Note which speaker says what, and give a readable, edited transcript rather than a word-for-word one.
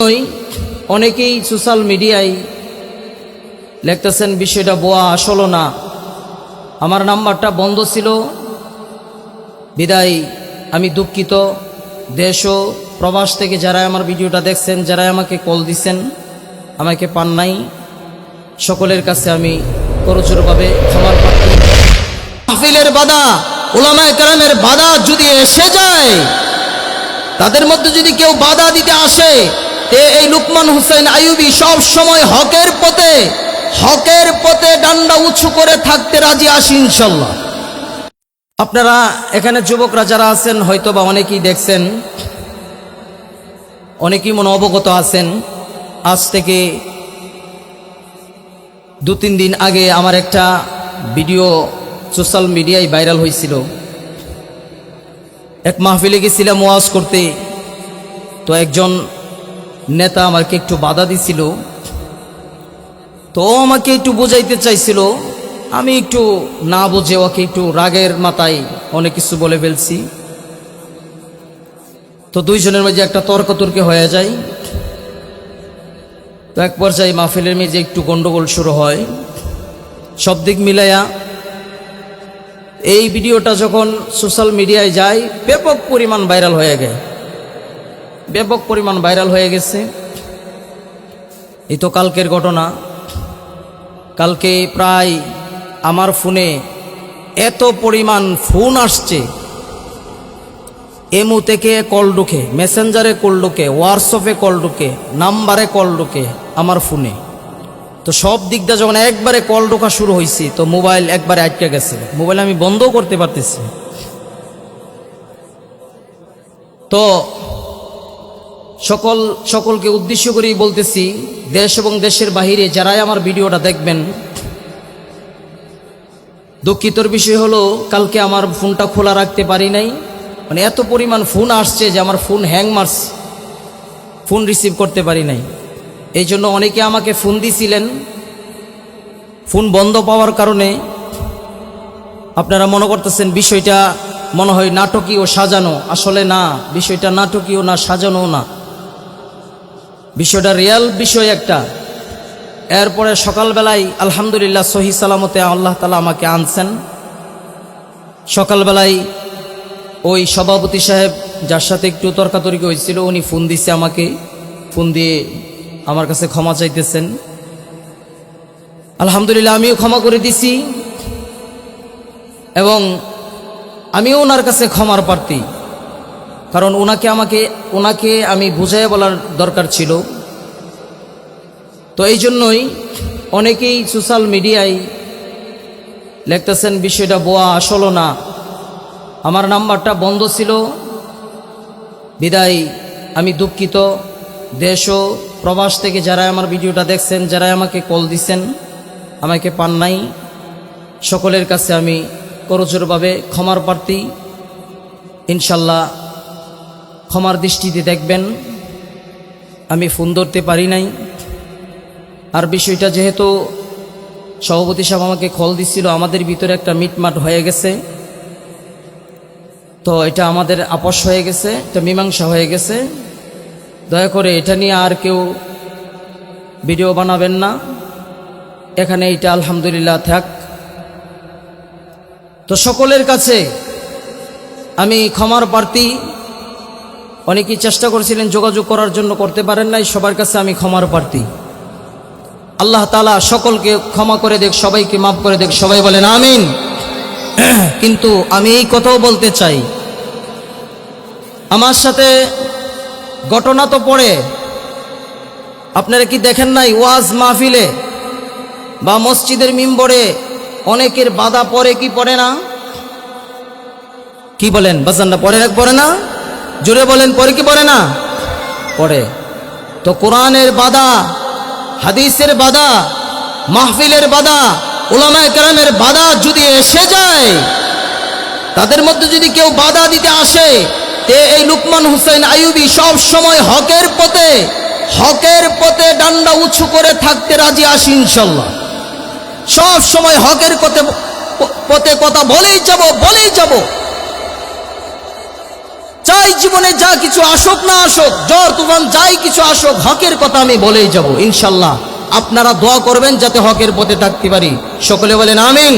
Speaker 1: জন্যই অনেকেই সোশ্যাল মিডিয়ায় লিখতেছেন বিষয়টা বোয়া আসলো না, আমার নাম্বারটা বন্ধ ছিল বিদায় আমি দুঃখিত। দেশ ও প্রবাস থেকে যারা আমার ভিডিওটা দেখছেন, যারা আমাকে কল দিছেন, আমাকে পান নাই, সকলের কাছে আমি করজোড়ভাবে ক্ষমার প্রার্থী। মাহফিলের বাধা, উলামায়ে কেরামের বাধা যদি এসে যায়, তাদের মধ্যে যদি কেউ বাধা দিতে আসে, এই লুকমান হোসেন আইয়ুবী সব সময় হকের পথে ডান্ডা উঁচু করে থাকতে রাজি আছি ইনশাল্লাহ। আপনারা এখানে যুবকরা যারা আছেন হয়তোবা অনেকেই দেখছেন, অনেকেই মনে অবগত আছেন। আজ থেকে 2-3 দিন আগে আমার একটা ভিডিও সোশ্যাল মিডিয়ায় ভাইরাল হয়েছিল। এক মাহফিলে গেছিলাম ওয়াজ করতে, তো একজন নেতা আমাকে একটু বাধা দিছিল, তো আমাকে একটু বোঝাইতে চাইছিল, আমি একটু না বুঝে ওকে একটু রাগের মাথায় অনেক কিছু বলে ফেলছি। তো দুইজনের মাঝে একটা তর্কতর্কি হয়ে যায়। তো এক পর্যায়ে মাহফিলের মাঝে একটু গন্ডগোল শুরু হয়। সব দিক মিলাইয়া এই ভিডিওটা যখন সোশ্যাল মিডিয়ায় যায়, ব্যাপক পরিমাণ ভাইরাল হয়ে গেছে। এই তো কালকের ঘটনা। কালকে প্রায় আমার ফোনে এত পরিমাণ ফোন আসছে, এমু থেকে কল ঢুকে, মেসেঞ্জারে কল ঢুকে, হোয়াটসঅ্যাপে কল ঢুকে, নাম্বারে কল ঢুকে আমার ফোনে। তো সব দিকটা যখন একবারে কল ঢোকা শুরু হয়েছে, তো মোবাইল একবারে আটকে গেছে, মোবাইল আমি বন্ধও করতে পারতেছি। তো সকলকে উদ্দেশ্য করেই বলতেছি, দেশ এবং দেশের বাহিরে যারাই আমার ভিডিওটা দেখবেন, দুঃখিতর বিষয় হলো কালকে আমার ফোনটা খোলা রাখতে পারি নাই। মানে এত পরিমাণ ফোন আসছে যে আমার ফোন হ্যাং মারছে, ফোন রিসিভ করতে পারি নাই। এই জন্য অনেকে আমাকে ফোন দিছিলেন, ফোন বন্ধ পাওয়ার কারণে আপনারা মনে করতেছেন বিষয়টা মনে হয় নাটকীয় সাজানো। আসলে না, বিষয়টা নাটকীয় না, সাজানো না, বিষয়টা রিয়াল বিষয় একটা। এরপরে সকালবেলায় আলহামদুলিল্লাহ সহি সালামতে আল্লাহ তাআলা আমাকে আনছেন। সকালবেলায় ওই সভাপতি সাহেব যার সাথে একটু তর্কাতর্কি হয়েছিল, উনি ফোন দিছে আমাকে, ফোন দিয়ে আমার কাছে ক্ষমা চাইতেছেন। আলহামদুলিল্লাহ আমিও ক্ষমা করে দিছি, এবং আমিও ওনার কাছে ক্ষমার প্রার্থী। কারণ ওনাকে আমি বুঝাইয়া বলার দরকার ছিল। তো এই জন্যই অনেকেই সোশ্যাল মিডিয়ায় লিখতেছেন বিষয়টা বোয়া আসলো না, আমার নাম্বারটা বন্ধ ছিল বিদায় আমি দুঃখিত। দেশ ও প্রবাস থেকে যারা আমার ভিডিওটা দেখছেন, যারা আমাকে কল দিছেন, আমাকে পান নাই, সকলের কাছে আমি করজোড়ভাবে ক্ষমার প্রার্থী। ইনশাল্লাহ ক্ষমার দৃষ্টিতে দেখবেন, আমি ফোন ধরতে পারি নাই। আর বিষয়টা যেহেতু সভাপতি সাহেব আমাকে কল দিছিল, আমাদের ভিতরে একটা মিটমাট হয়ে গেছে, তো এটা আমাদের আপোষ হয়ে গেছে, এটা মীমাংসা হয়ে গেছে। দয়া করে এটা নিয়ে আর কেউ ভিডিও বানাবেন না, এখানে এটা আলহামদুলিল্লাহ থাক। তো সকলের কাছে আমি ক্ষমার প্রার্থী। অনেকেই চেষ্টা করেছিলেন যোগাযোগ করার জন্য, করতে পারেন নাই, সবার কাছে আমি ক্ষমার প্রার্থী। আল্লাহ তাআলা সকলকে ক্ষমা করে দেখ, সবাইকে মাফ করে দেখ, সবাই বলেন আমিন। কিন্তু আমি এই কথাও বলতে চাই, আমার সাথে ঘটনা তো পড়ে, আপনারা কি দেখেন নাই ওয়াজ মাহফিলে বা মসজিদের মিম্বরে অনেকের বাধা পড়ে কি পড়ে না? কি বলেন বাজানরা, পড়ে না? জোরে বলেন, পড়ে কি পড়ে না? পড়ে। তো কোরআনের বাধা, হাদিসের বাধা, মাহফিলের বাধা, উলামায়ে কেরামের বাধা যদি এসে যায়, তাদের মধ্যে যদি কেউ বাধা দিতে আসে, এই লুকমান হোসেন আইয়ুবী সব সময় হকের পথে ডান্ডা উঁচু করে থাকতে রাজি আছি ইনশাল্লাহ। সব সময় হকের পথে কথা বলেই যাব। চাই জীবনে যা কিছু আসুক না আসুক, ঝড় তুফান যাই কিছু আসুক, হকের কথা আমি বলেই যাব ইনশাল্লাহ। আপনারা দোয়া করবেন যাতে হকের পথে থাকতে পারি। সকলে বলেন আমিন।